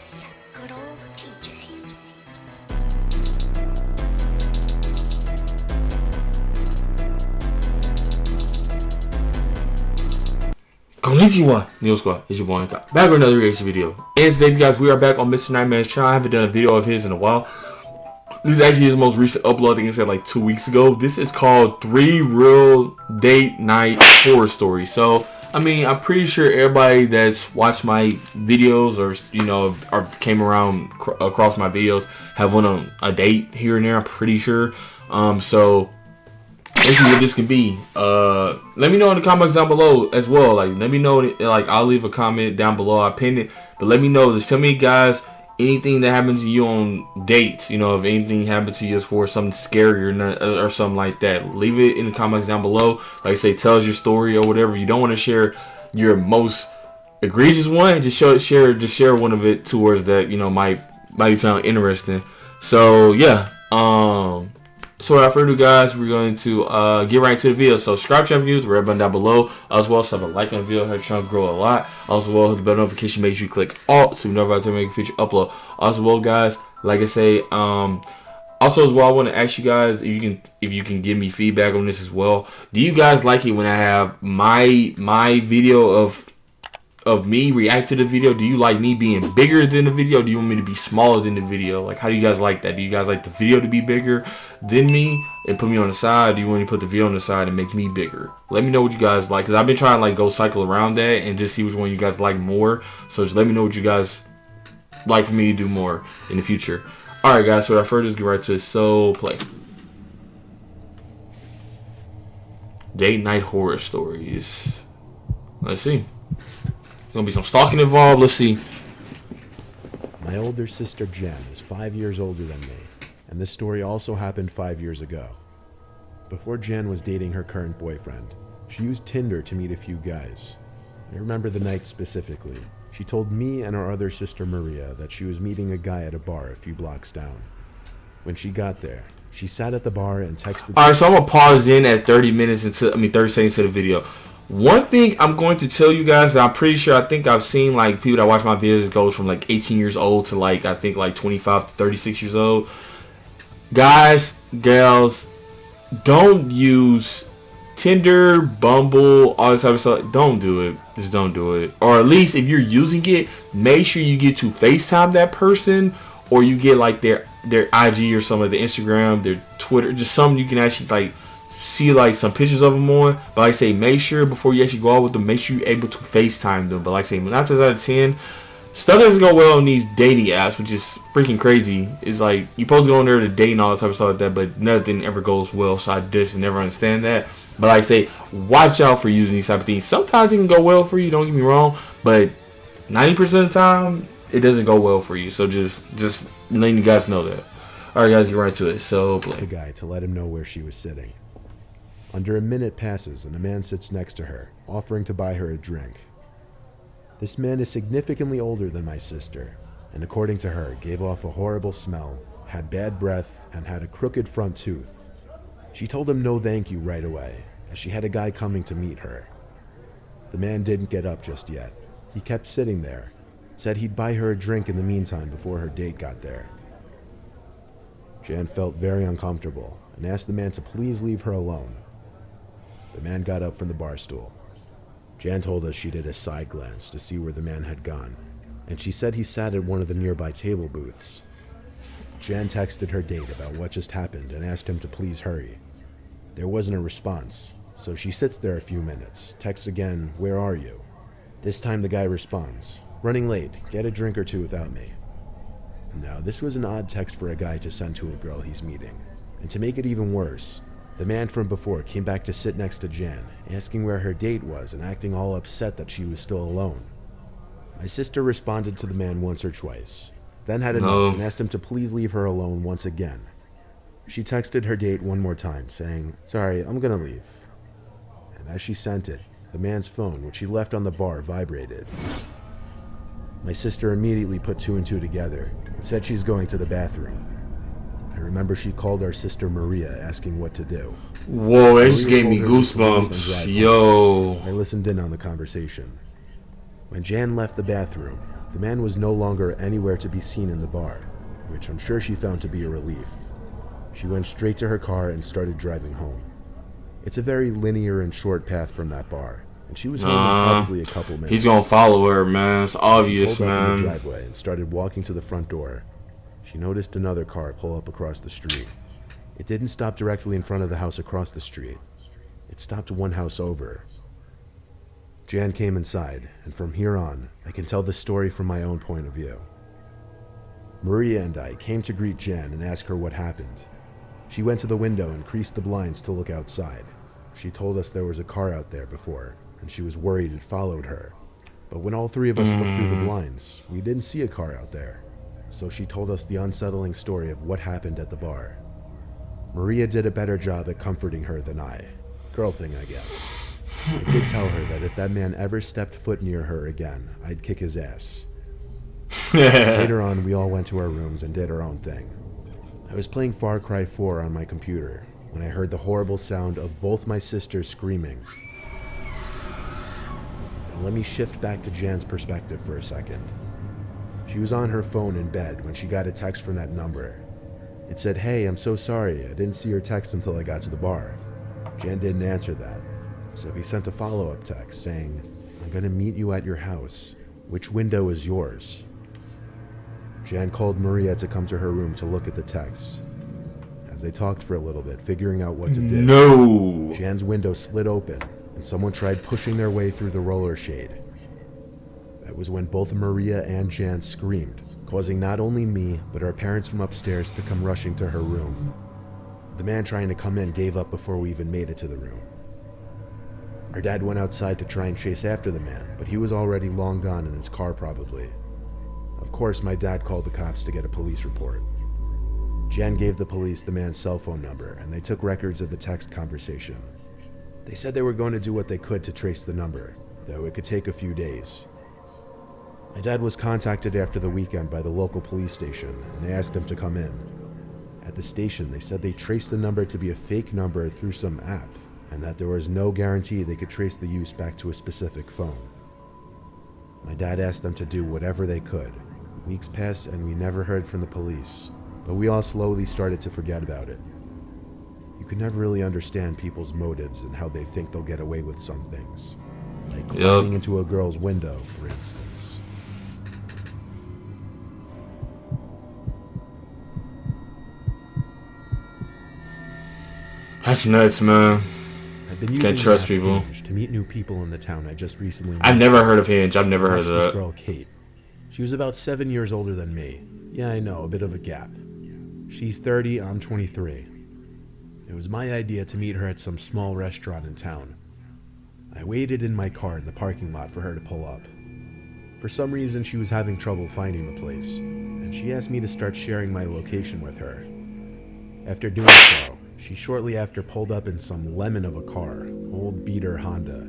Yes, good old TJ. Konnichiwa, Neil Squad, it's your boy INCOG, back with another reaction video. And today, you guys, we are back on Mr. Nightmare's channel. I haven't done a video of his in a while. This is actually his most recent upload. I think it said like 2 weeks ago. This is called 3 Real Date Night Horror Stories. So, I mean, I'm pretty sure everybody that's watched my videos or, you know, or came around across my videos have went on a date here and there. I'm pretty sure. So let's see what this can be. Let me know in the comments down below as well. Like, let me know. Like, I'll leave a comment down below. I pinned it, but let me know. Just tell me, guys, anything that happens to you on dates. You know, if anything happens to you as for something scary or something like that, leave it in the comments down below. Like I say, tell us your story or whatever. You don't want to share your most egregious one. Just share one of it towards that, you know, might be found interesting. So yeah. So without further ado, guys, we're going to get right into the video. So subscribe to the video, the red button down below. As well as have a like on the video, help the channel grow a lot. Also, well, hit the bell notification, make sure you click all so you know if I make a future upload. Also, well, guys, like I say, also as well, I want to ask you guys if you can give me feedback on this as well. Do you guys like it when I have my video of me react to the video? Do you like me being bigger than the video? Do you want me to be smaller than the video? Like, how do you guys like that? Do you guys like the video to be bigger than me and put me on the side? Do you want me to put the video on the side and make me bigger? Let me know what you guys like, because I've been trying to like go cycle around that and just see which one you guys like more. So just let me know what you guys like for me to do more in the future. Alright, guys, so without further ado, get right to it. So play. Date night horror stories. Let's see. Gonna be some stalking involved. Let's see. My older sister Jen is 5 years older than me, and this story also happened 5 years ago. Before Jen was dating her current boyfriend, she used Tinder to meet a few guys. I remember the night specifically. She told me and our other sister Maria that she was meeting a guy at a bar a few blocks down. When she got there, she sat at the bar and texted. Alright, so I'm gonna pause in at 30 seconds to the video. One thing I'm going to tell you guys, I'm pretty sure, I think I've seen like people that watch my videos, it goes from like 18 years old to like, I think like 25 to 36 years old. Guys, gals, don't use Tinder, Bumble, all this type of stuff. Don't do it. Just don't do it. Or at least if you're using it, make sure you get to FaceTime that person, or you get like their IG or some of the Instagram, their Twitter, just something you can actually like see like some pictures of them on. But like I say, make sure before you actually go out with them, make sure you're able to FaceTime them. But like I say, 9 times out of 10, stuff doesn't go well on these dating apps, which is freaking crazy. It's like you're supposed to go on there to date and all that type of stuff like that, but nothing ever goes well. So I just never understand that. But like I say, watch out for using these type of things. Sometimes it can go well for you, don't get me wrong, but 90% of the time it doesn't go well for you. So just letting you guys know that. Alright, guys, get right to it. So play. The guy to let him know where she was sitting. Under a minute passes and a man sits next to her, offering to buy her a drink. This man is significantly older than my sister, and according to her, gave off a horrible smell, had bad breath, and had a crooked front tooth. She told him no thank you right away, as she had a guy coming to meet her. The man didn't get up just yet. He kept sitting there, said he'd buy her a drink in the meantime before her date got there. Jan felt very uncomfortable and asked the man to please leave her alone. The man got up from the bar stool. Jan told us she did a side glance to see where the man had gone, and she said he sat at one of the nearby table booths. Jan texted her date about what just happened and asked him to please hurry. There wasn't a response, so she sits there a few minutes, texts again, "Where are you?" This time the guy responds, "Running late, get a drink or two without me." Now, this was an odd text for a guy to send to a girl he's meeting, and to make it even worse, the man from before came back to sit next to Jan, asking where her date was and acting all upset that she was still alone. My sister responded to the man once or twice, then had enough and asked him to please leave her alone once again. She texted her date one more time, saying, "Sorry, I'm gonna leave." And as she sent it, the man's phone, which he left on the bar, vibrated. My sister immediately put two and two together and said she's going to the bathroom. I remember she called our sister Maria asking what to do. Whoa, that just gave me goosebumps. Yo. I listened in on the conversation. When Jan left the bathroom, The man was no longer anywhere to be seen in the bar, which I'm sure she found to be a relief. She went straight to her car and started driving home. It's a very linear and short path from that bar, and she was home in probably a couple minutes. He's gonna follow her, man. It's obvious, she pulled up in the man. driveway and started walking to the front door. She noticed another car pull up across the street. It didn't stop directly in front of the house across the street. It stopped one house over. Jan came inside, and from here on, I can tell the story from my own point of view. Maria and I came to greet Jan and ask her what happened. She went to the window and creased the blinds to look outside. She told us there was a car out there before, and she was worried it followed her. But when all three of us looked through the blinds, we didn't see a car out there. So she told us the unsettling story of what happened at the bar. Maria did a better job at comforting her than I. Girl thing, I guess. I did tell her that if that man ever stepped foot near her again, I'd kick his ass. Later on, we all went to our rooms and did our own thing. I was playing Far Cry 4 on my computer when I heard the horrible sound of both my sisters screaming. Now let me shift back to Jan's perspective for a second. She was on her phone in bed when she got a text from that number. It said, "Hey, I'm so sorry, I didn't see your text until I got to the bar." Jan didn't answer that, so he sent a follow-up text saying, "I'm gonna meet you at your house. Which window is yours?" Jan called Maria to come to her room to look at the text. As they talked for a little bit, figuring out what to do, No. Jan's window slid open, and someone tried pushing their way through the roller shade. That was when both Maria and Jan screamed, causing not only me, but our parents from upstairs to come rushing to her room. The man trying to come in gave up before we even made it to the room. Our dad went outside to try and chase after the man, but he was already long gone in his car probably. Of course, my dad called the cops to get a police report. Jan gave the police the man's cell phone number, and they took records of the text conversation. They said they were going to do what they could to trace the number, though it could take a few days. My dad was contacted after the weekend by the local police station, and they asked him to come in. At the station, they said they traced the number to be a fake number through some app, and that there was no guarantee they could trace the use back to a specific phone. My dad asked them to do whatever they could. Weeks passed and we never heard from the police, but we all slowly started to forget about it. You can never really understand people's motives and how they think they'll get away with some things. Like climbing into a girl's window, for instance. That's nuts, man. I've been using Can't trust the app people. Hinge to meet new people in the town I just recently met. I've never heard of Hinge. I've never heard of This that. girl, Kate. She was about 7 years older than me. Yeah, I know, a bit of a gap. She's 30, I'm 23. It was my idea to meet her at some small restaurant in town. I waited in my car in the parking lot for her to pull up. For some reason, she was having trouble finding the place, and she asked me to start sharing my location with her. After doing so, she shortly after pulled up in some lemon of a car, old beater Honda.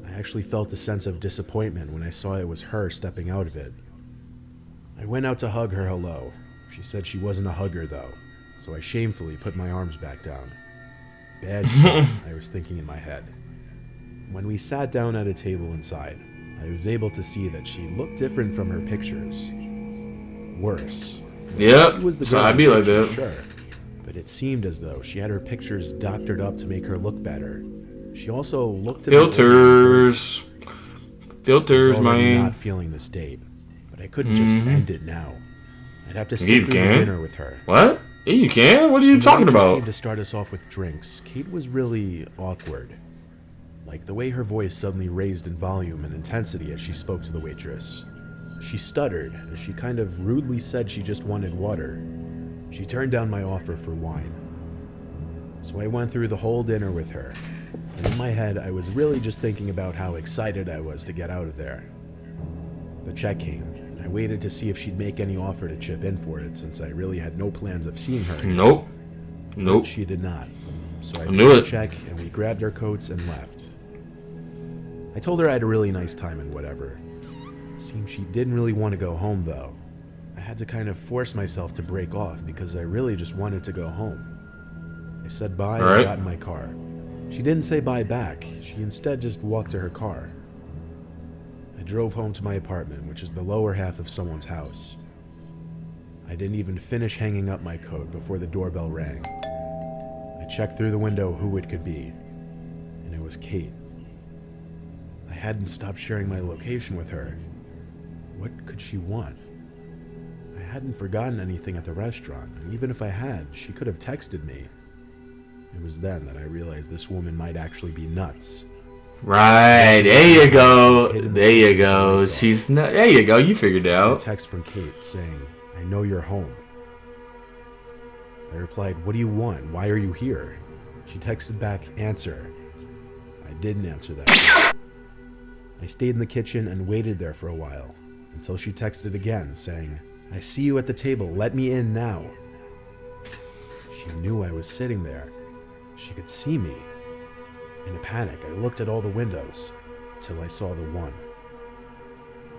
I actually felt a sense of disappointment when I saw it was her stepping out of it. I went out to hug her hello. She said she wasn't a hugger though, so I shamefully put my arms back down. Bad son, I was thinking in my head. When we sat down at a table inside, I was able to see that she looked different from her pictures. Worse. Yep. She was the So girl I'd in be the like picture, that. sure, but it seemed as though she had her pictures doctored up to make her look better. She also looked at Filters. Filters, already man. not feeling this date, but I couldn't just end it now. I'd have to sit You through can. dinner with her. What? Yeah, you can? What are you When the talking waitress about? came to start us off with drinks, Kate was really awkward. Like the way her voice suddenly raised in volume and intensity as she spoke to the waitress. She stuttered as she kind of rudely said she just wanted water. She turned down my offer for wine. So I went through the whole dinner with her, and in my head I was really just thinking about how excited I was to get out of there. The check came, and I waited to see if she'd make any offer to chip in for it since I really had no plans of seeing her again. Nope. But Nope. she did not. So I knew paid the it. check and we grabbed our coats and left. I told her I had a really nice time and whatever. Seemed she didn't really want to go home though. I had to kind of force myself to break off because I really just wanted to go home. I said bye All right. and got in my car. She didn't say bye back. She instead just walked to her car. I I drove home to my apartment, which is the lower half of someone's house. I didn't even finish hanging up my coat before the doorbell rang. I checked through the window who it could be, and it was Kate. I hadn't stopped sharing my location with her. What could she want? I hadn't forgotten anything at the restaurant, and even if I had, she could have texted me. It was then that I realized this woman might actually be nuts. Right, there you go. There you go. She's not. There you go. You figured it out. A text from Kate saying, "I know you're home." I replied, "What do you want? Why are you here?" She texted back, "Answer." I didn't answer that. I stayed in the kitchen and waited there for a while until she texted again saying, "I see you at the table. Let me in now." She knew I was sitting there. She could see me. In a panic, I looked at all the windows till I saw the one.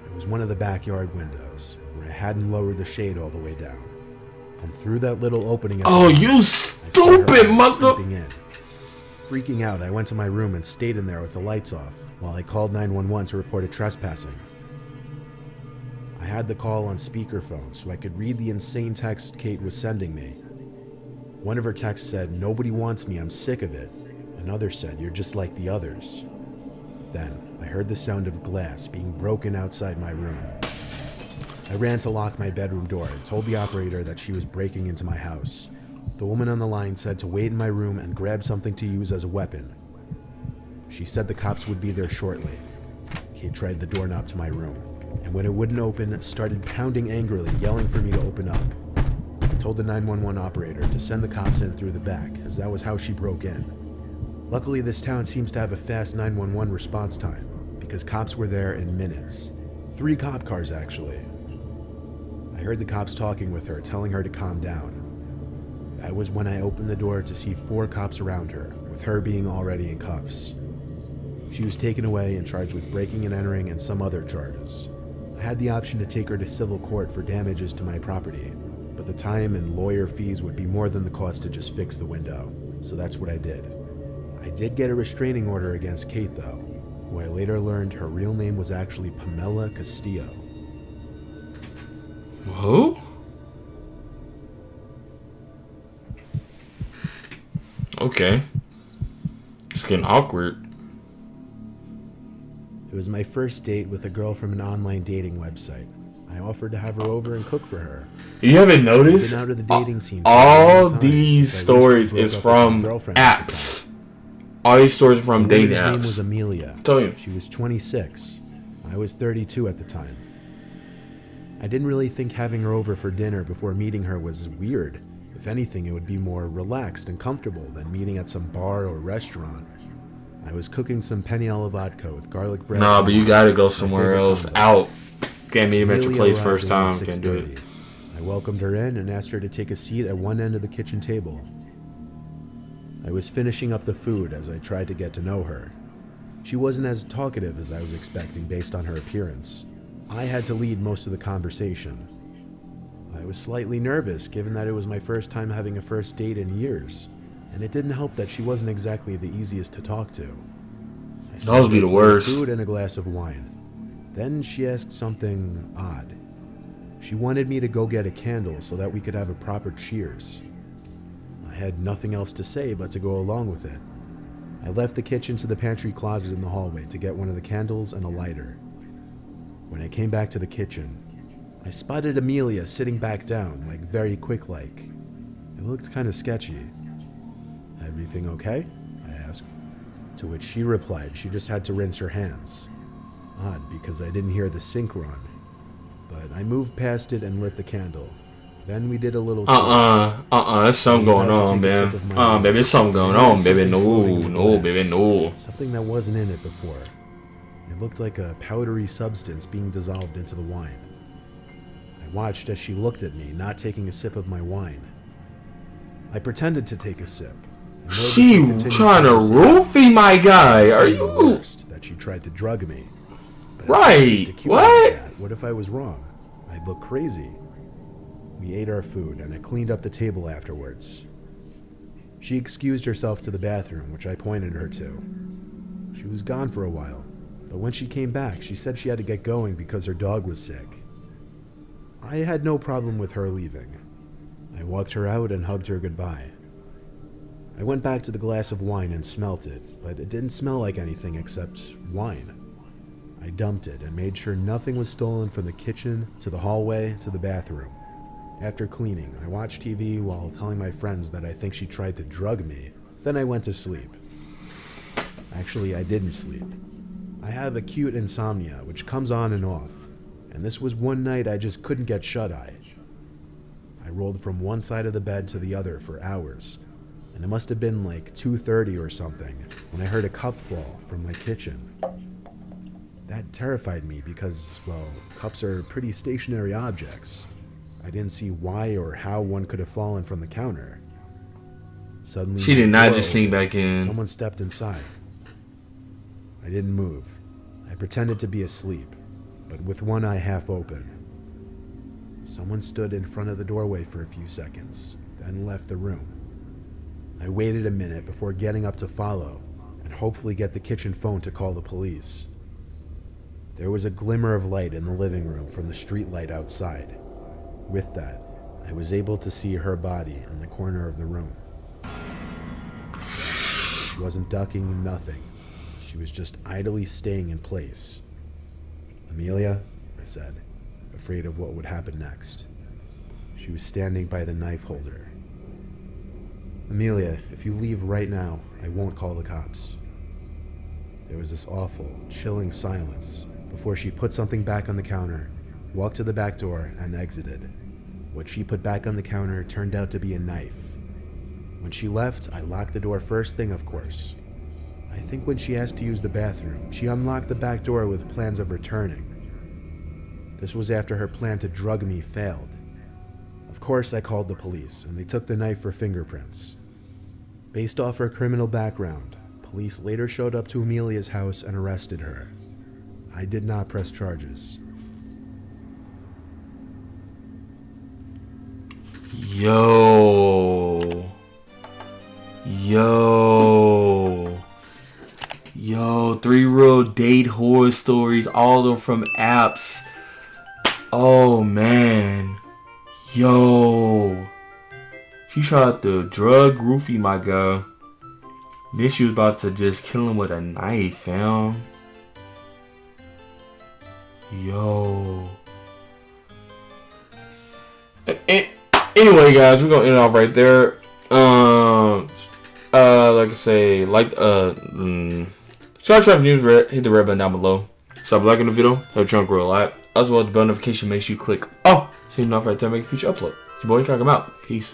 It was one of the backyard windows where I hadn't lowered the shade all the way down. And through that little opening at Oh, the you stupid mother! Freaking out, I went to my room and stayed in there with the lights off while I called 911 to report a trespassing. I had the call on speakerphone so I could read the insane text Kate was sending me. One of her texts said, "Nobody wants me, I'm sick of it." Another said, "You're just like the others." Then I heard the sound of glass being broken outside my room. I ran to lock my bedroom door and told the operator that she was breaking into my house. The woman on the line said to wait in my room and grab something to use as a weapon. She said the cops would be there shortly. Kate tried the doorknob to my room, and when it wouldn't open, started pounding angrily, yelling for me to open up. I told the 911 operator to send the cops in through the back, as that was how she broke in. Luckily, this town seems to have a fast 911 response time, because cops were there in minutes. 3 cop cars, actually. I heard the cops talking with her, telling her to calm down. That was when I opened the door to see 4 cops around her, with her being already in cuffs. She was taken away and charged with breaking and entering and some other charges. I had the option to take her to civil court for damages to my property, but the time and lawyer fees would be more than the cost to just fix the window, so that's what I did. I did get a restraining order against Kate, though, who I later learned her real name was actually Pamela Castillo. Who? Okay. It's getting awkward. It was my first date with a girl from an online dating website. I offered to have her over and cook for her. You haven't noticed? I've been out of the dating scene for a all long time these since I stories recently is broke up with my from girlfriend at the apps. All these stories are time. from The dating woman's name apps. was Amelia. Tell you. She was 26. I was 32 at the time. I didn't really think having her over for dinner before meeting her was weird. If anything, it would be more relaxed and comfortable than meeting at some bar or restaurant. I was cooking some penne alla vodka with garlic bread. Nah, but you gotta go somewhere favorite else. combo. Out. Can't meet him at your Amelia place arrived first around time. Can't do it. 6:30. I welcomed her in and asked her to take a seat at one end of the kitchen table. I was finishing up the food as I tried to get to know her. She wasn't as talkative as I was expecting based on her appearance. I had to lead most of the conversation. I was slightly nervous given that it was my first time having a first date in years, and it didn't help that she wasn't exactly the easiest to talk to. Those be the worst. Food and a glass of wine. Then she asked something odd. She wanted me to go get a candle so that we could have a proper cheers. I had nothing else to say but to go along with it. I left the kitchen to the pantry closet in the hallway to get one of the candles and a lighter. When I came back to the kitchen, I spotted Amelia sitting back down, like very quick-like. It looked kind of sketchy. "Everything okay?" I asked. To which she replied she just had to rinse her hands. Odd, because I didn't hear the sink run. But I moved past it and lit the candle. Then we did a little There's something going on, man. Baby, there's something going on, baby. No, baby, no. Something that wasn't in it before. It looked like a powdery substance being dissolved into the wine. I watched as she looked at me, not taking a sip of my wine. I pretended to take a sip. She trying to roofie my guy. Are you? That she tried to drug me. But right? What? What if I was wrong? I'd look crazy. We ate our food, and I cleaned up the table afterwards. She excused herself to the bathroom, which I pointed her to. She was gone for a while, but when she came back, she said she had to get going because her dog was sick. I had no problem with her leaving. I walked her out and hugged her goodbye. I went back to the glass of wine and smelt it, but it didn't smell like anything except wine. I dumped it and made sure nothing was stolen from the kitchen to the hallway to the bathroom. After cleaning, I watched TV while telling my friends that I think she tried to drug me. Then I went to sleep. Actually, I didn't sleep. I have acute insomnia, which comes on and off, and this was one night I just couldn't get shut-eye. I rolled from one side of the bed to the other for hours, and it must have been like 2:30 or something when I heard a cup fall from my kitchen. That terrified me because, well, cups are pretty stationary objects. I didn't see why or how one could have fallen from the counter. Suddenly, She did not just sneak back in. Someone stepped inside. I didn't move. I pretended to be asleep, but with one eye half open. Someone stood in front of the doorway for a few seconds, then left the room. I waited a minute before getting up to follow and hopefully get the kitchen phone to call the police. There was a glimmer of light in the living room from the street light outside. With that, I was able to see her body in the corner of the room. She wasn't ducking, nothing. She was just idly staying in place. "Amelia," I said, afraid of what would happen next. She was standing by the knife holder. "Amelia, if you leave right now, I won't call the cops." There was this awful, chilling silence before she put something back on the counter, walked to the back door, and exited. What she put back on the counter turned out to be a knife. When she left, I locked the door first thing, of course. I think when she asked to use the bathroom, she unlocked the back door with plans of returning. This was after her plan to drug me failed. Of course, I called the police, and they took the knife for fingerprints. Based off her criminal background, police later showed up to Amelia's house and arrested her. I did not press charges. Yo, 3 real date horror stories, all of them from apps. Oh man, yo, she tried to drug Roofy, my guy. Then she was about to just kill him with a knife, fam. Yo. Anyway, guys, we're gonna end it off right there. Like I say, subscribe to news, hit the red button down below. Stop liking the video, help chunk grow a lot. As well as the bell notification, make sure you click so you know right there, make a future upload. It's your boy, Incog, I'm out. Peace.